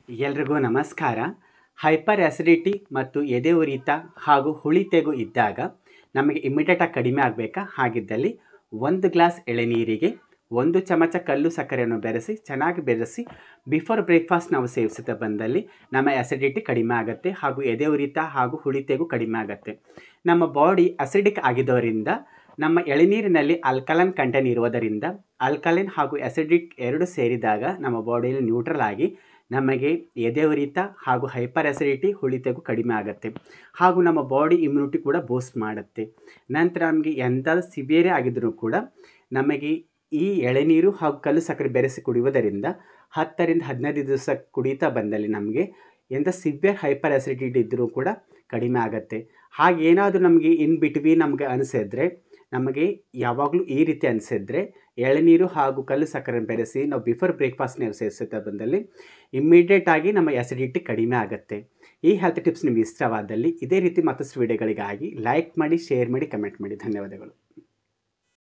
ಎಲ್ರಿಗೂ ನಮಸ್ಕಾರ. Hyper acidity ಮತ್ತು ಎದೆ ಉರಿತ ಹಾಗೂ ಹುಳಿತೆಗು ಇದ್ದಾಗ ನಮಗೆ ಇಮ್ಮಿಡಿಯೇಟಾಗಿ ಕಡಿಮೆ ಆಗಬೇಕಾ? ಹಾಗಿದ್ದಲ್ಲಿ 1 ಗ್ಲಾಸ್ ಎಳೆನೀರಿಗೆ 1 ಚಮಚ ಕಲ್ಲು ಸಕ್ಕರೆಯನ್ನು ಚೆನ್ನಾಗಿ ಬೆರೆಸಿ ಬಿಫೋರ್ ಬ್ರೇಕ್ಫಾಸ್ಟ್ ನಾವು ಸೇವಿಸುತ್ತಾ ಬಂದಲ್ಲಿ ನಮ್ಮ ಆ್ಯಸಿಡಿಟಿ ಕಡಿಮೆ ಆಗುತ್ತೆ ಹಾಗೂ ಎದೆ ಉರಿತ ಹಾಗೂ ಹುಳಿತೆಗು ಕಡಿಮೆ ಆಗುತ್ತೆ. ನಮ್ಮ ಬಾಡಿ ಅಸಿಡಿಕ್ ಆಗಿದ್ದವರಿಂದ ನಮ್ಮ ಎಳೆನೀರಿನಲ್ಲಿ ಆಲ್ಕಲೈನ್ ಕಂಟೆಂಟ್ ಇರುವುದರಿಂದ ಆಲ್ಕಲೈನ್ ಹಾಗೂ ಆ್ಯಸಿಡಿಕ್ ಎರಡು ಸೇರಿದಾಗ ನಮ್ಮ ಬಾಡಿಯಲ್ಲಿ ನ್ಯೂಟ್ರಲ್ ಆಗಿ ನಮಗೆ ಎದೆ ಉರಿತ ಹಾಗೂ ಹೈಪರ್ ಆ್ಯಸಿಡಿಟಿ ಹುಳಿತೆಗು ಕಡಿಮೆ ಆಗುತ್ತೆ ಹಾಗೂ ನಮ್ಮ ಬಾಡಿ ಇಮ್ಯುನಿಟಿ ಕೂಡ ಬೂಸ್ಟ್ ಮಾಡುತ್ತೆ. ನಂತರ ನಮಗೆ ಎಂಥದ್ದು ಸಿವಿಯರೇ ಆಗಿದ್ದರೂ ಕೂಡ ನಮಗೆ ಈ ಎಳೆನೀರು ಹಾಗೂ ಕಲ್ಲು ಸಕ್ಕರೆ ಬೆರೆಸಿ ಕುಡಿಯುವುದರಿಂದ 10 ರಿಂದ 15 ದಿವಸ ಕುಡಿಯುತ್ತಾ ಬಂದಲ್ಲಿ ನಮಗೆ ಎಂಥ ಸಿವಿಯರ್ ಹೈಪರ್ ಆ್ಯಸಿಡಿಟಿ ಇದ್ದರೂ ಕೂಡ ಕಡಿಮೆ ಆಗುತ್ತೆ. ಹಾಗೇನಾದರೂ ನಮಗೆ ಇನ್ ಬಿಟ್ವೀನ್ ನಮಗೆ ಅನಿಸಿದ್ರೆ, ನಮಗೆ ಯಾವಾಗಲೂ ಈ ರೀತಿ ಅನಿಸಿದ್ರೆ ಎಳೆನೀರು ಹಾಗೂ ಕಲ್ಲು ಸಕ್ಕರೆ ಬೆರೆಸಿ ನಾವು ಬಿಫೋರ್ ಬ್ರೇಕ್ಫಾಸ್ಟ್ ನಾವು ಸೇವಿಸುತ್ತಾ ಬಂದಲ್ಲಿ ಇಮ್ಮಿಡಿಯೇಟಾಗಿ ನಮ್ಮ ಆ್ಯಸಿಡಿಟಿ ಕಡಿಮೆ ಆಗುತ್ತೆ. ಈ ಹೆಲ್ತ್ ಟಿಪ್ಸ್ ನಿಮಗೆ ಇಷ್ಟವಾದಲ್ಲಿ ಇದೇ ರೀತಿ ಮತ್ತಷ್ಟು ವಿಡಿಯೋಗಳಿಗಾಗಿ ಲೈಕ್ ಮಾಡಿ, ಶೇರ್ ಮಾಡಿ, ಕಮೆಂಟ್ ಮಾಡಿ. ಧನ್ಯವಾದಗಳು.